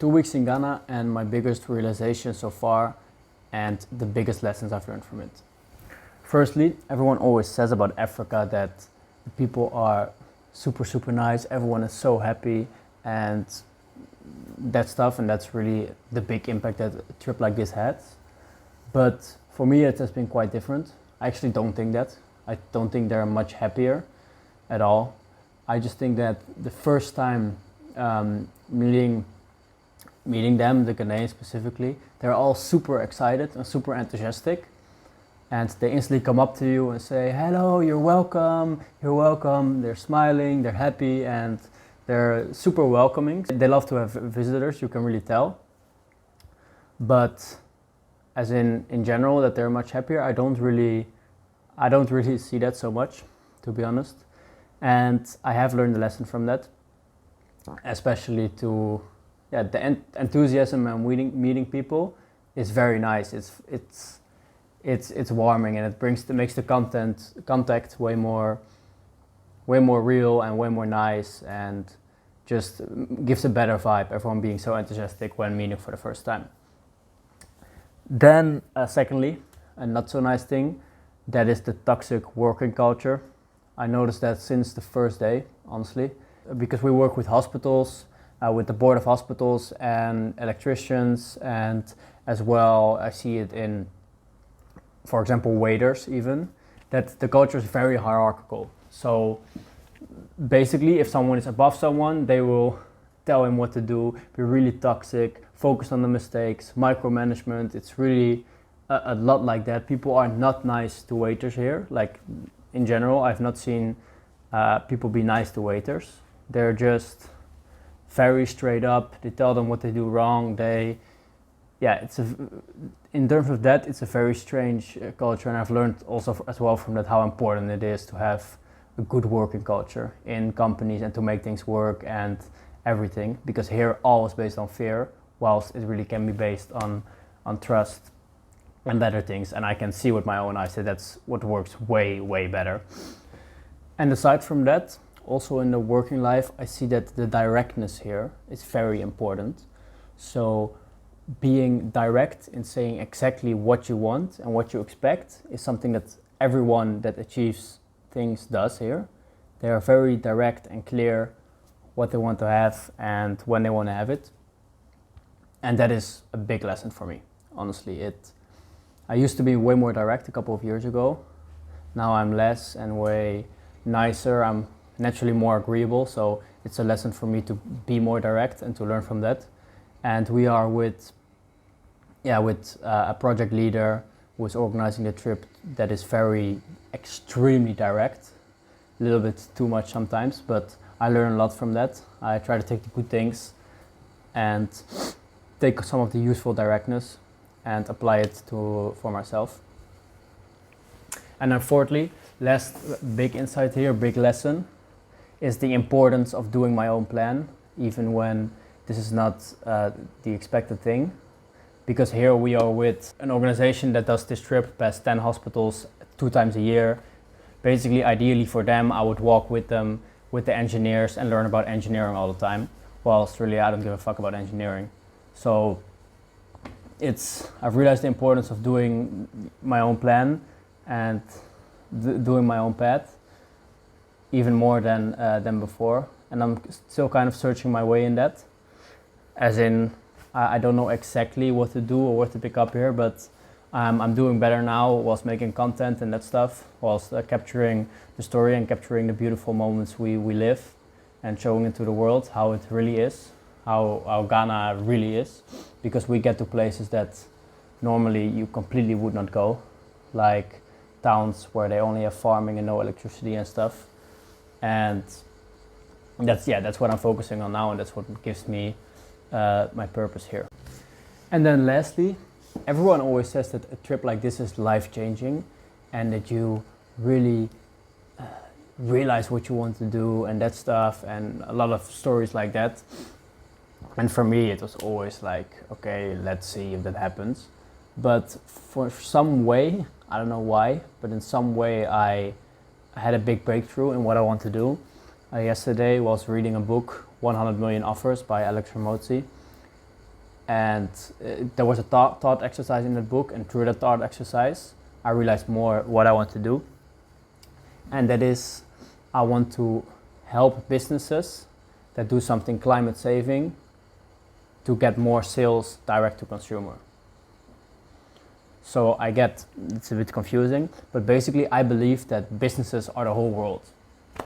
2 weeks in Ghana and my biggest realization so far and the biggest lessons I've learned from it. Firstly, everyone always says about Africa that the people are super nice, everyone is so happy and that stuff, and that's really the big impact that a trip like this has. But for me it has been quite different. I actually don't think that. I don't think they're much happier at all. I just think that the first time meeting them, the Ghanaians specifically, they're all super excited and super enthusiastic, and they instantly come up to you and say, hello, you're welcome, they're smiling, they're happy, and they're super welcoming. They love to have visitors, you can really tell. But as in general, that they're much happier, I don't really see that so much, to be honest. And I have learned a lesson from that, especially to, the enthusiasm and meeting people is very nice. It's warming, and it makes the contact way more real and way more nice, and just gives a better vibe. Everyone being so enthusiastic when meeting for the first time. Then, secondly, a not so nice thing, that is the toxic working culture. I noticed that since the first day, honestly, because we work with hospitals, with the board of hospitals and electricians, and as well I see it in, for example, waiters even, that the culture is very hierarchical. So basically if someone is above someone, they will tell him what to do, be really toxic, focus on the mistakes, micromanagement. It's really a lot like that. People are not nice to waiters here. Like in general, I've not seen people be nice to waiters. They're just very straight up. They tell them what they do wrong. In terms of that, it's a very strange culture, and I've learned also as well from that how important it is to have a good working culture in companies and to make things work and everything, because here all is based on fear, whilst it really can be based on trust and better things. And I can see with my own eyes that that's what works way better. And aside from that, also in the working life, I see that the directness here is very important. So being direct in saying exactly what you want and what you expect is something that everyone that achieves things does here. They are very direct and clear what they want to have and when they want to have it. And that is a big lesson for me, honestly. I used to be way more direct a couple of years ago. Now I'm less and way nicer. I'm naturally more agreeable, so it's a lesson for me to be more direct and to learn from that. And we are with a project leader who is organizing the trip that is very extremely direct, a little bit too much sometimes, but I learn a lot from that. I try to take the good things and take some of the useful directness and apply it for myself. And then fourthly, last big insight here, big lesson, is the importance of doing my own plan, even when this is not the expected thing. Because here we are with an organization that does this trip past 10 hospitals 2 times a year. Basically, ideally for them, I would walk with them, with the engineers, and learn about engineering all the time. Whilst really I don't give a fuck about engineering. So I've realized the importance of doing my own plan and doing my own path, even more than before. And I'm still kind of searching my way in that. As in, I don't know exactly what to do or what to pick up here, but I'm doing better now whilst making content and that stuff, whilst capturing the story and capturing the beautiful moments we live and showing it to the world how it really is, how Ghana really is, because we get to places that normally you completely would not go, like towns where they only have farming and no electricity and stuff. And that's what I'm focusing on now, and that's what gives me my purpose here. And then lastly, everyone always says that a trip like this is life-changing and that you really realize what you want to do and that stuff, and a lot of stories like that. And for me it was always like, okay, let's see if that happens. But for some way, I don't know why, but in some way I had a big breakthrough in what I want to do. Yesterday I was reading a book, 100 Million Offers by Alex Ramosi, And there was a thought exercise in that book, and through that thought exercise I realized more what I want to do, and that is I want to help businesses that do something climate saving to get more sales direct to consumer. So I get it's a bit confusing, but basically I believe that businesses are the whole world.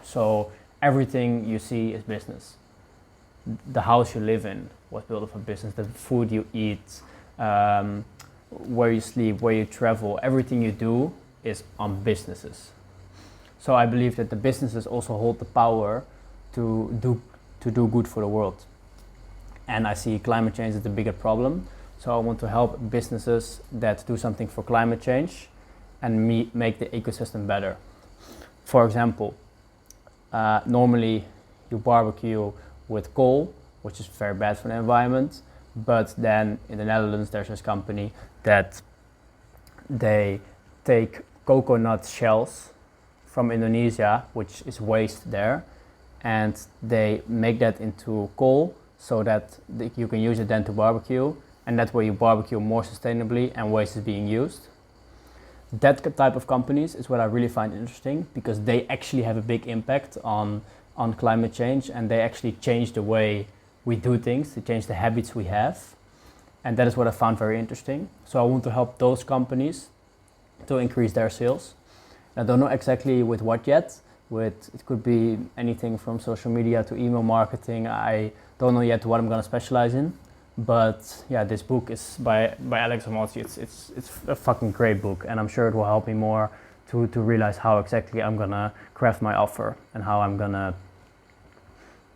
So everything you see is business. The house you live in was built of a business. The food you eat, where you sleep, where you travel, everything you do is on businesses. So I believe that the businesses also hold the power to do good for the world. And I see climate change as the bigger problem. So I want to help businesses that do something for climate change and make the ecosystem better. For example, normally you barbecue with coal, which is very bad for the environment. But then in the Netherlands, there's this company that they take coconut shells from Indonesia, which is waste there, and they make that into coal so that you can use it then to barbecue, and that way you barbecue more sustainably and waste is being used. That type of companies is what I really find interesting, because they actually have a big impact on climate change, and they actually change the way we do things, they change the habits we have, and that is what I found very interesting. So I want to help those companies to increase their sales. I don't know exactly with what yet. It could be anything from social media to email marketing. I don't know yet what I'm going to specialize in. But yeah, this book is by Alex Hormozi. It's a fucking great book, and I'm sure it will help me more to realize how exactly I'm gonna craft my offer and how I'm gonna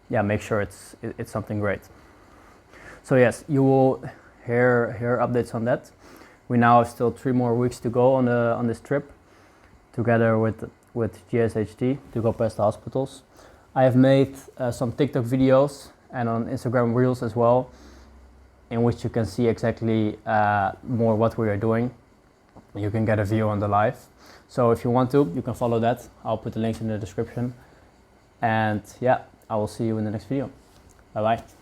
make sure it's something great. So yes, you will hear updates on that. We now have still 3 more weeks to go on this trip, together with GSHT, to go past the hospitals. I have made some TikTok videos and on Instagram Reels as well, in which you can see exactly more what we are doing. You can get a view on the live. So if you want to, you can follow that. I'll put the links in the description. And yeah, I will see you in the next video. Bye bye.